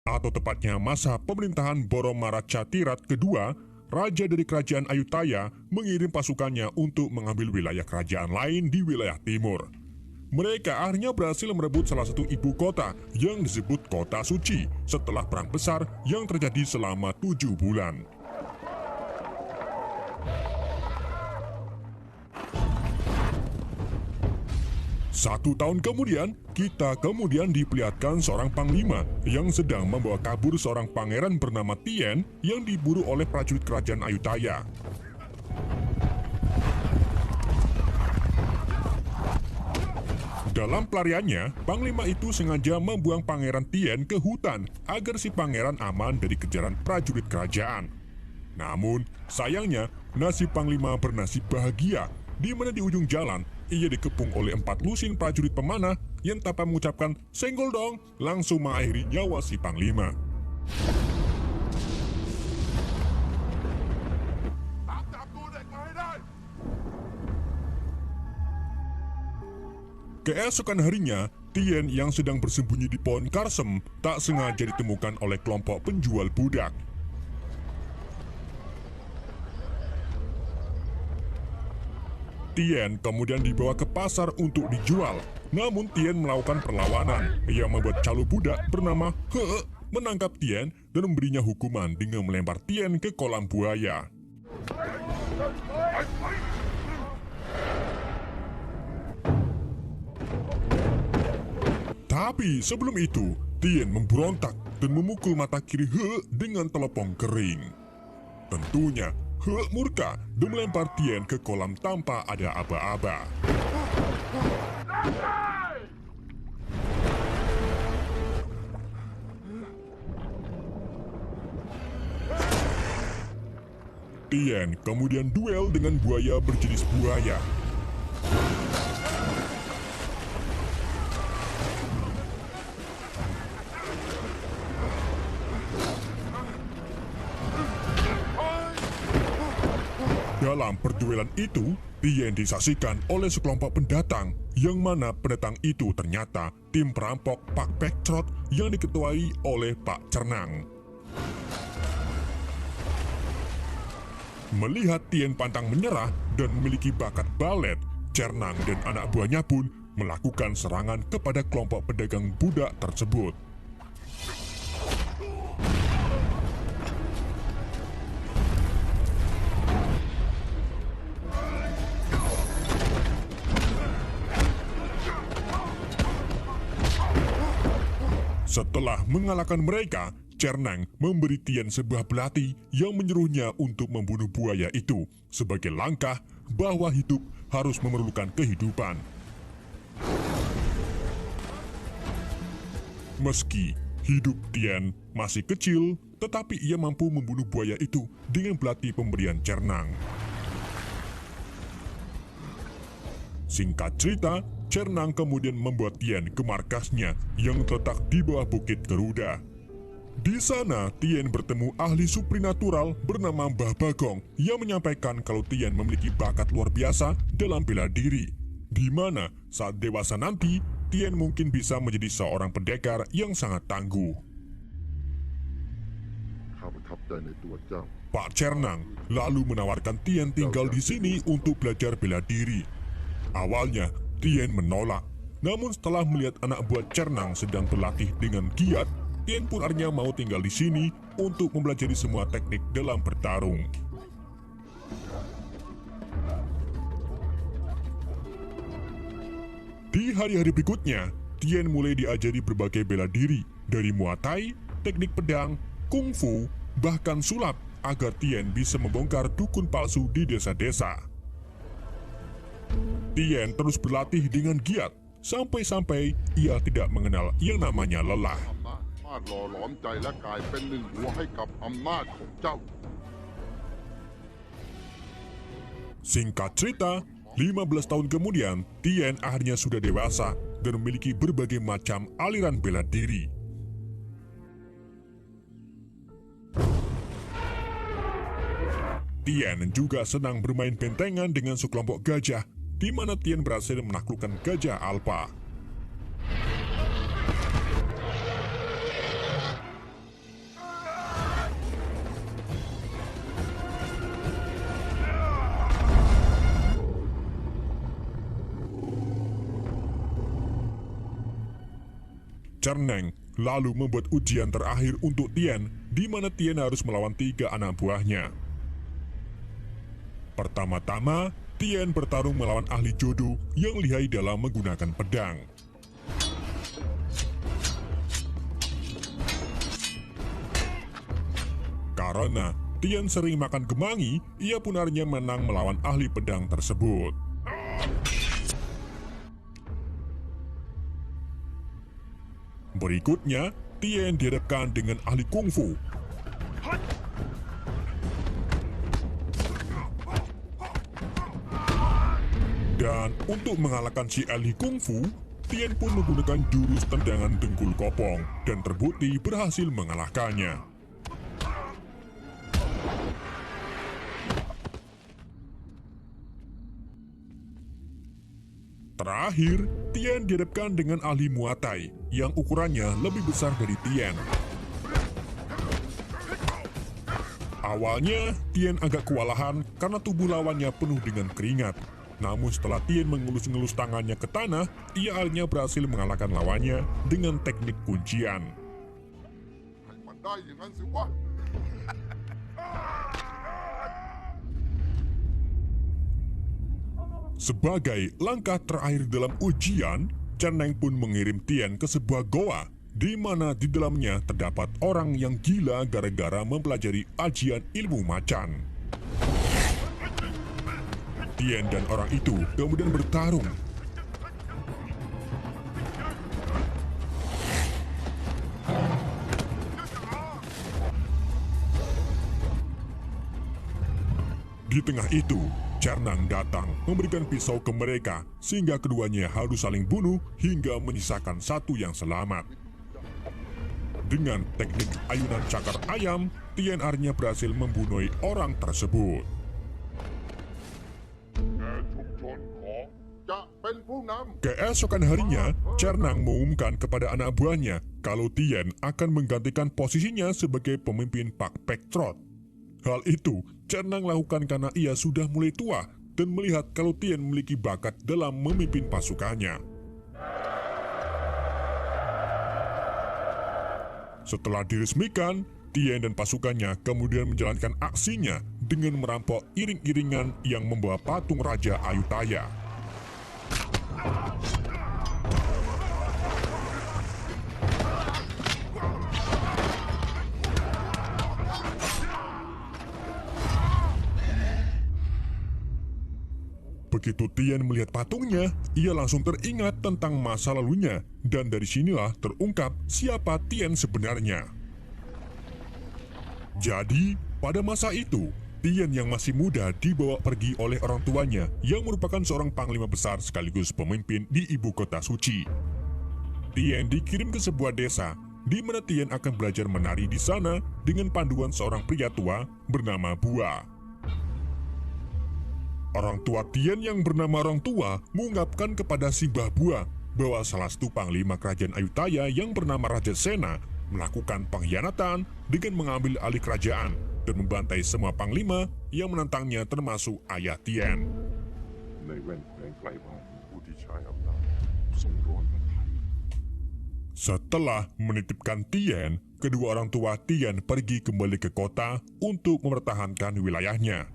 atau tepatnya masa pemerintahan Boromaracatirat kedua, raja dari kerajaan Ayutthaya mengirim pasukannya untuk mengambil wilayah kerajaan lain di wilayah timur. Mereka akhirnya berhasil merebut salah satu ibu kota yang disebut Kota Suci setelah perang besar yang terjadi selama 7 bulan. Satu tahun kemudian, kita diperlihatkan seorang panglima yang sedang membawa kabur seorang pangeran bernama Tien yang diburu oleh prajurit kerajaan Ayutthaya. Dalam pelariannya, panglima itu sengaja membuang pangeran Tien ke hutan agar si pangeran aman dari kejaran prajurit kerajaan. Namun, sayangnya, nasib panglima bernasib bahagia, di mana di ujung jalan, ia dikepung oleh 4 lusin prajurit pemanah yang tanpa mengucapkan "senggol dong" langsung mengakhiri nyawa si panglima. Keesokan harinya, Tien yang sedang bersembunyi di pohon karsem tak sengaja ditemukan oleh kelompok penjual budak. Tien kemudian dibawa ke pasar untuk dijual. Namun Tien melakukan perlawanan yang membuat calo budak bernama He menangkap Tien dan memberinya hukuman dengan melempar Tien ke kolam buaya. Tapi sebelum itu, Tien memberontak dan memukul mata kiri He dengan telepong kering. Tentunya, He murka dan melempar Tien ke kolam tanpa ada aba-aba. Tien kemudian duel dengan buaya berjenis buaya. Dalam perduelan itu, Tien disaksikan oleh sekelompok pendatang, yang mana pendatang itu ternyata tim perampok Pak Pektrot yang diketuai oleh Pak Cernang. Melihat Tien pantang menyerah dan memiliki bakat balet, Cernang dan anak buahnya pun melakukan serangan kepada kelompok pedagang budak tersebut. Setelah mengalahkan mereka, Cernang memberi Tien sebuah belati yang menyuruhnya untuk membunuh buaya itu sebagai langkah bahwa hidup harus memerlukan kehidupan. Meski hidup Tien masih kecil, tetapi ia mampu membunuh buaya itu dengan belati pemberian Cernang. Singkat cerita, Cernang kemudian membawa Tien ke markasnya yang terletak di bawah Bukit Garuda. Di sana, Tien bertemu ahli suprinatural bernama Mbah Bagong yang menyampaikan kalau Tien memiliki bakat luar biasa dalam bela diri, di mana saat dewasa nanti, Tien mungkin bisa menjadi seorang pendekar yang sangat tangguh. Pak Cernang lalu menawarkan Tien tinggal di sini untuk belajar bela diri. Awalnya, Tien menolak. Namun setelah melihat anak buah Cernang sedang berlatih dengan giat, Tien pun akhirnya mau tinggal di sini untuk mempelajari semua teknik dalam bertarung. Di hari-hari berikutnya, Tien mulai diajari berbagai bela diri, dari Muay Thai, teknik pedang, kungfu, bahkan sulap, agar Tien bisa membongkar dukun palsu di desa-desa. Tien terus berlatih dengan giat, sampai-sampai ia tidak mengenal yang namanya lelah. Singkat cerita, 15 tahun kemudian, Tien akhirnya sudah dewasa dan memiliki berbagai macam aliran bela diri. Tien juga senang bermain bentengan dengan sekelompok gajah, di mana Tien berhasil menaklukkan gajah Alpa. Cerneng lalu membuat ujian terakhir untuk Tien, di mana Tien harus melawan 3 anak buahnya. Pertama-tama, Tien bertarung melawan ahli jodo yang lihai dalam menggunakan pedang. Karena Tien sering makan kemangi, ia pun akhirnya menang melawan ahli pedang tersebut. Berikutnya, Tien dihadapkan dengan ahli kungfu. Dan untuk mengalahkan si ahli kungfu, Tien pun menggunakan jurus tendangan dengkul kopong dan terbukti berhasil mengalahkannya. Terakhir, Tien dihadapkan dengan ahli Muay Thai yang ukurannya lebih besar dari Tien. Awalnya, Tien agak kewalahan karena tubuh lawannya penuh dengan keringat. Namun setelah Tien mengelus-ngelus tangannya ke tanah, ia akhirnya berhasil mengalahkan lawannya dengan teknik kuncian. Sebagai langkah terakhir dalam ujian, Cerneng pun mengirim Tien ke sebuah goa, di mana di dalamnya terdapat orang yang gila gara-gara mempelajari ajian ilmu macan. Tien dan orang itu kemudian bertarung. Di tengah itu, Cerneng datang memberikan pisau ke mereka sehingga keduanya harus saling bunuh hingga menyisakan satu yang selamat. Dengan teknik ayunan cakar ayam, Tien akhirnya berhasil membunuh orang tersebut. Keesokan harinya, Cerneng mengumumkan kepada anak buahnya kalau Tien akan menggantikan posisinya sebagai pemimpin Pak Pektrot. Hal itu Cerneng lakukan karena ia sudah mulai tua dan melihat kalau Tien memiliki bakat dalam memimpin pasukannya. Setelah diresmikan, Tien dan pasukannya kemudian menjalankan aksinya dengan merampok iring-iringan yang membawa patung Raja Ayutthaya. Begitu Tien melihat patungnya, ia langsung teringat tentang masa lalunya, dan dari sinilah terungkap siapa Tien sebenarnya. Jadi, pada masa itu, Tien yang masih muda dibawa pergi oleh orang tuanya yang merupakan seorang panglima besar sekaligus pemimpin di ibu kota suci. Tien dikirim ke sebuah desa, di mana Tien akan belajar menari di sana dengan panduan seorang pria tua bernama Bua. Orang tua Tien yang bernama Orang Tua mengungkapkan kepada si Mbah Bua bahwa salah satu panglima kerajaan Ayutthaya yang bernama Raja Sena melakukan pengkhianatan dengan mengambil alih kerajaan dan membantai semua panglima yang menentangnya termasuk ayah Tien. Setelah menitipkan Tien, kedua orang tua Tien pergi kembali ke kota untuk mempertahankan wilayahnya.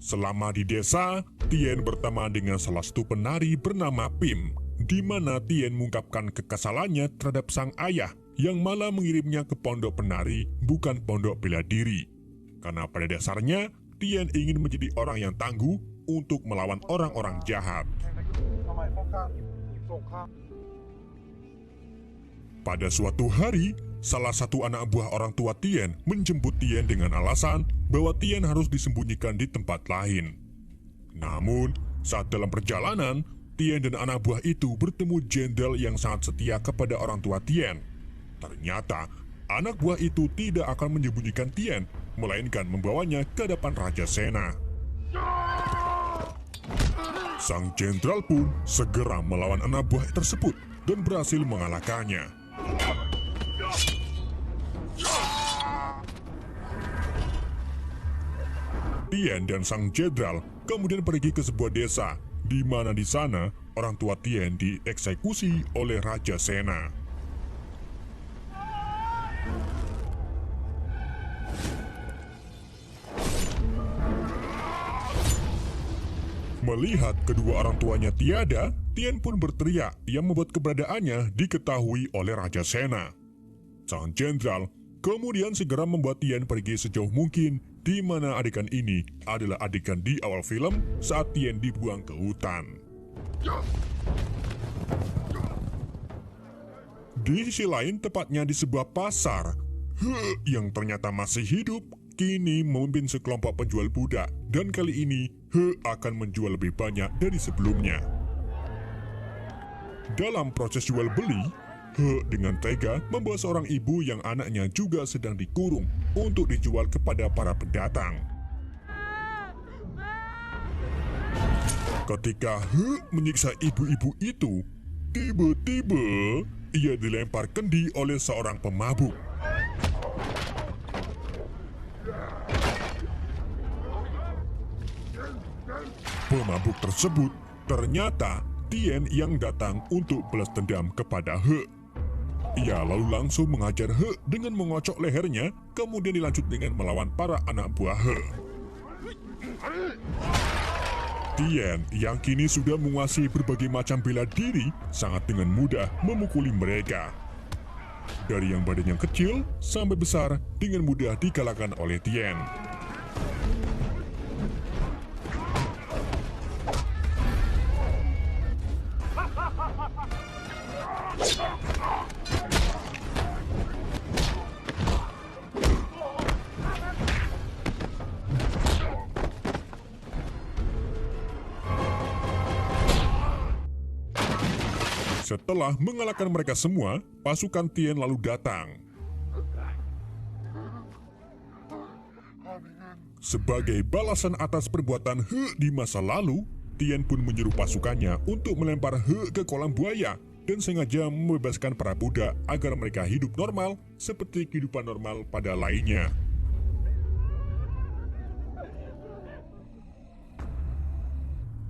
Selama di desa, Tien berteman dengan salah satu penari bernama Pim, di mana Tien mengungkapkan kekesalannya terhadap sang ayah yang malah mengirimnya ke pondok penari bukan pondok bela diri. Karena pada dasarnya, Tien ingin menjadi orang yang tangguh untuk melawan orang-orang jahat. Pada suatu hari, salah satu anak buah orang tua Tien menjemput Tien dengan alasan bahwa Tien harus disembunyikan di tempat lain. Namun, saat dalam perjalanan, Tien dan anak buah itu bertemu jenderal yang sangat setia kepada orang tua Tien. Ternyata, anak buah itu tidak akan menyembunyikan Tien, melainkan membawanya ke hadapan Raja Sena. Sang jenderal pun segera melawan anak buah tersebut dan berhasil mengalahkannya. Tien dan sang jenderal kemudian pergi ke sebuah desa, di mana di sana orang tua Tien dieksekusi oleh Raja Sena. Melihat kedua orang tuanya tiada, Tien pun berteriak yang membuat keberadaannya diketahui oleh Raja Sena. Sang jenderal kemudian segera membuat Tien pergi sejauh mungkin, di mana adegan ini adalah adegan di awal film saat Tien dibuang ke hutan. Di sisi lain, tepatnya di sebuah pasar, He yang ternyata masih hidup, kini memimpin sekelompok penjual budak, dan kali ini He akan menjual lebih banyak dari sebelumnya. Dalam proses jual beli, He dengan tega membawa seorang ibu yang anaknya juga sedang dikurung untuk dijual kepada para pendatang. Ketika He menyiksa ibu-ibu itu, tiba-tiba ia dilempar kendi oleh seorang pemabuk. Pemabuk tersebut ternyata Tien yang datang untuk balas dendam kepada He. Ia lalu langsung mengajar He dengan mengocok lehernya, kemudian dilanjut dengan melawan para anak buah He. Tien yang kini sudah menguasai berbagai macam bela diri sangat dengan mudah memukuli mereka. Dari yang badannya kecil sampai besar dengan mudah dikalahkan oleh Tien. Setelah mengalahkan mereka semua, pasukan Tien lalu datang. Sebagai balasan atas perbuatan He di masa lalu, Tien pun menyuruh pasukannya untuk melempar He ke kolam buaya dan sengaja membebaskan para budak agar mereka hidup normal seperti kehidupan normal pada lainnya.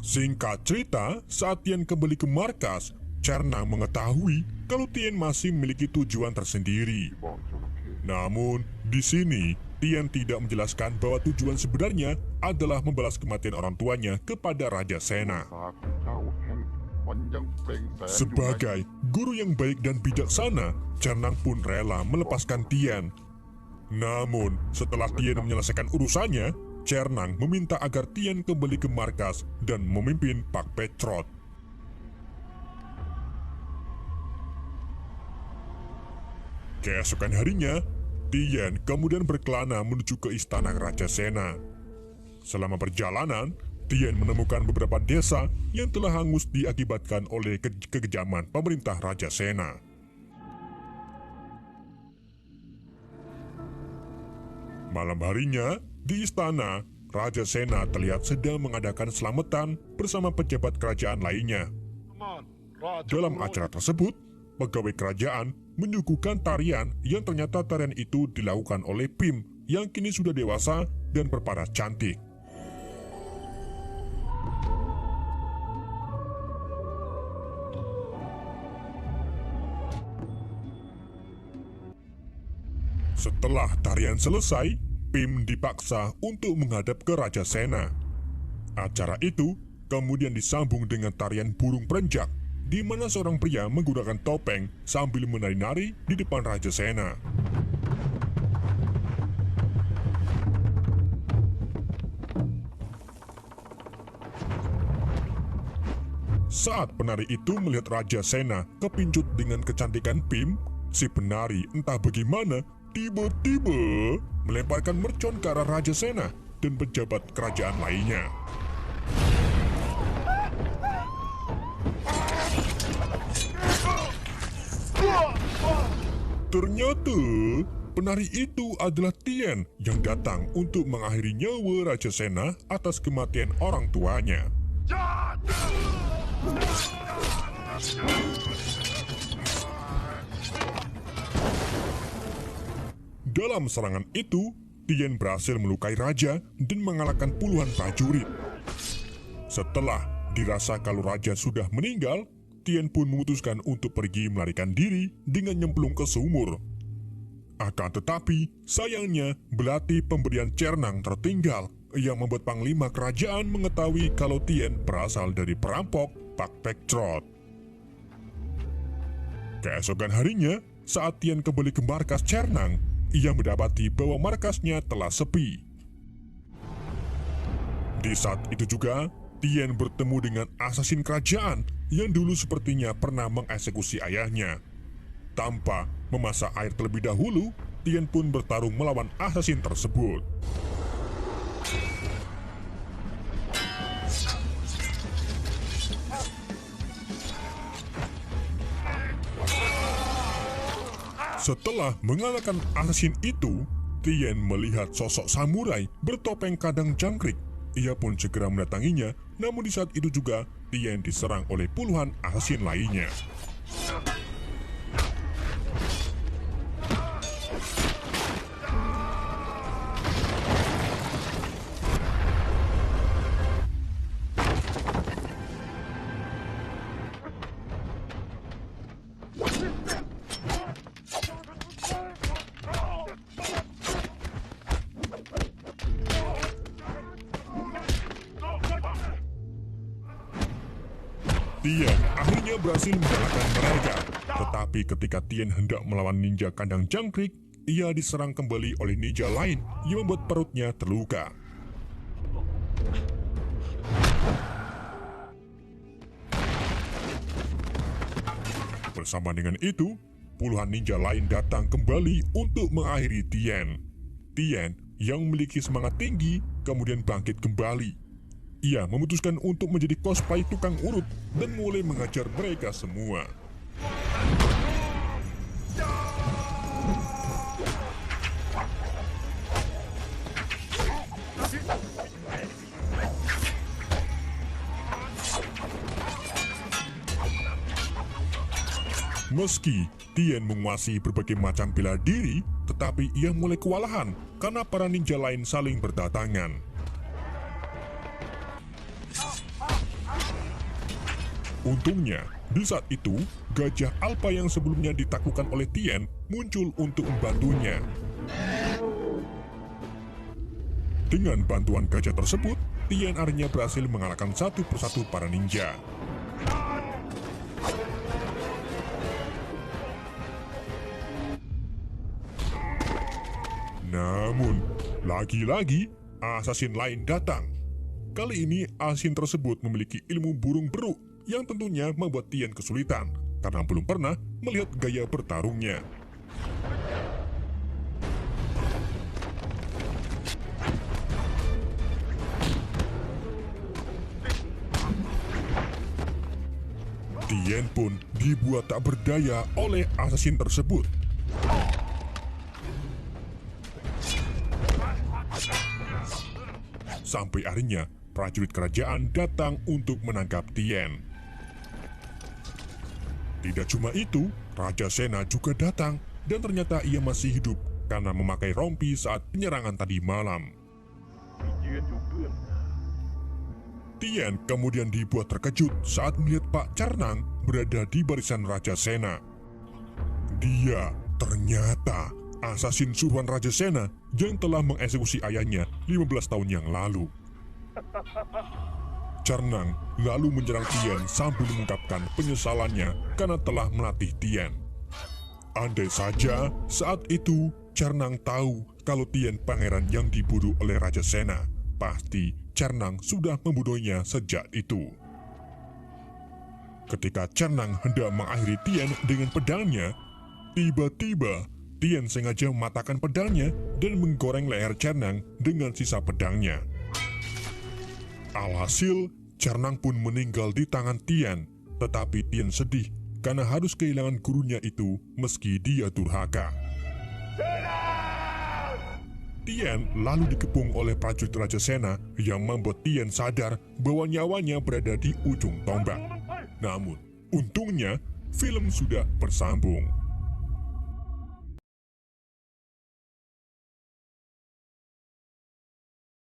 Singkat cerita, saat Tien kembali ke markas, Cernang mengetahui kalau Tien masih memiliki tujuan tersendiri. Namun, di sini Tien tidak menjelaskan bahwa tujuan sebenarnya adalah membalas kematian orang tuanya kepada Raja Sena. Sebagai guru yang baik dan bijaksana, Cernang pun rela melepaskan Tien. Namun, setelah Tien menyelesaikan urusannya, Cernang meminta agar Tien kembali ke markas dan memimpin Pak Petrot. Keesokan harinya, Tien kemudian berkelana menuju ke istana Raja Sena. Selama perjalanan, Tien menemukan beberapa desa yang telah hangus diakibatkan oleh kekejaman pemerintah Raja Sena. Malam harinya, di istana, Raja Sena terlihat sedang mengadakan selamatan bersama pejabat kerajaan lainnya. Dalam acara tersebut, pegawai kerajaan menyuguhkan tarian yang ternyata tarian itu dilakukan oleh Pim yang kini sudah dewasa dan berparas cantik. Setelah tarian selesai, Pim dipaksa untuk menghadap ke Raja Sena. Acara itu kemudian disambung dengan tarian burung perenjak, di mana seorang pria menggunakan topeng sambil menari-nari di depan Raja Sena. Saat penari itu melihat Raja Sena kepincut dengan kecantikan Pim, si penari entah bagaimana tiba-tiba melemparkan mercon ke arah Raja Sena dan pejabat kerajaan lainnya. Ternyata penari itu adalah Tien yang datang untuk mengakhiri nyawa Raja Sena atas kematian orang tuanya. Dalam serangan itu, Tien berhasil melukai raja dan mengalahkan puluhan prajurit. Setelah Dirasa kalau raja sudah meninggal, Tien pun memutuskan untuk pergi melarikan diri dengan nyemplung ke sumur. Akan tetapi, sayangnya belati pemberian Cernang tertinggal yang membuat panglima kerajaan mengetahui kalau Tien berasal dari perampok Pak Pektrot. Keesokan harinya, saat Tien kembali ke markas Cernang, ia mendapati bahwa markasnya telah sepi. Di saat itu juga, Tien bertemu dengan asasin kerajaan yang dulu sepertinya pernah mengeksekusi ayahnya. Tanpa memasak air terlebih dahulu, Tien pun bertarung melawan asasin tersebut. Setelah mengalahkan asasin itu, Tien melihat sosok samurai bertopeng kadang jangkrik. Ia pun segera mendatanginya, namun di saat itu juga Tien diserang oleh puluhan asasin lainnya. Tien akhirnya berhasil mengalahkan mereka. Tetapi ketika Tien hendak melawan ninja kandang jangkrik, ia diserang kembali oleh ninja lain yang membuat perutnya terluka. Bersama dengan itu, puluhan ninja lain datang kembali untuk mengakhiri Tien. Tien yang memiliki semangat tinggi kemudian bangkit kembali. Ia memutuskan untuk menjadi cosplay tukang urut dan mulai mengajar mereka semua. Meski Tien menguasai berbagai macam bela diri, tetapi ia mulai kewalahan karena para ninja lain saling berdatangan. Untungnya, di saat itu, gajah alpa yang sebelumnya ditaklukkan oleh Tien muncul untuk membantunya. Dengan bantuan gajah tersebut, Tien akhirnya berhasil mengalahkan satu persatu para ninja. Namun, lagi-lagi asasin lain datang. Kali ini asasin tersebut memiliki ilmu burung beruk yang tentunya membuat Tien kesulitan karena belum pernah melihat gaya bertarungnya. Tien pun dibuat tak berdaya oleh asasin tersebut. Sampai akhirnya prajurit kerajaan datang untuk menangkap Tien. Tidak cuma itu, Raja Sena juga datang dan ternyata ia masih hidup karena memakai rompi saat penyerangan tadi malam. Tien kemudian dibuat terkejut saat melihat Pak Cernang berada di barisan Raja Sena. Dia ternyata asasin suruhan Raja Sena yang telah mengeksekusi ayahnya 15 tahun yang lalu. Cernang lalu menyerang Tien sambil mengungkapkan penyesalannya karena telah melatih Tien. Andai saja saat itu Cernang tahu kalau Tien pangeran yang dibunuh oleh Raja Sena, pasti Cernang sudah membunuhnya sejak itu. Ketika Cernang hendak mengakhiri Tien dengan pedangnya, tiba-tiba Tien sengaja mematahkan pedangnya dan menggoreng leher Cernang dengan sisa pedangnya. Alhasil, Cernang pun meninggal di tangan Tien, tetapi Tien sedih karena harus kehilangan gurunya itu meski dia durhaka. Tien lalu dikepung oleh prajurit Raja Sena yang membuat Tien sadar bahwa nyawanya berada di ujung tombak. Namun, untungnya film sudah bersambung.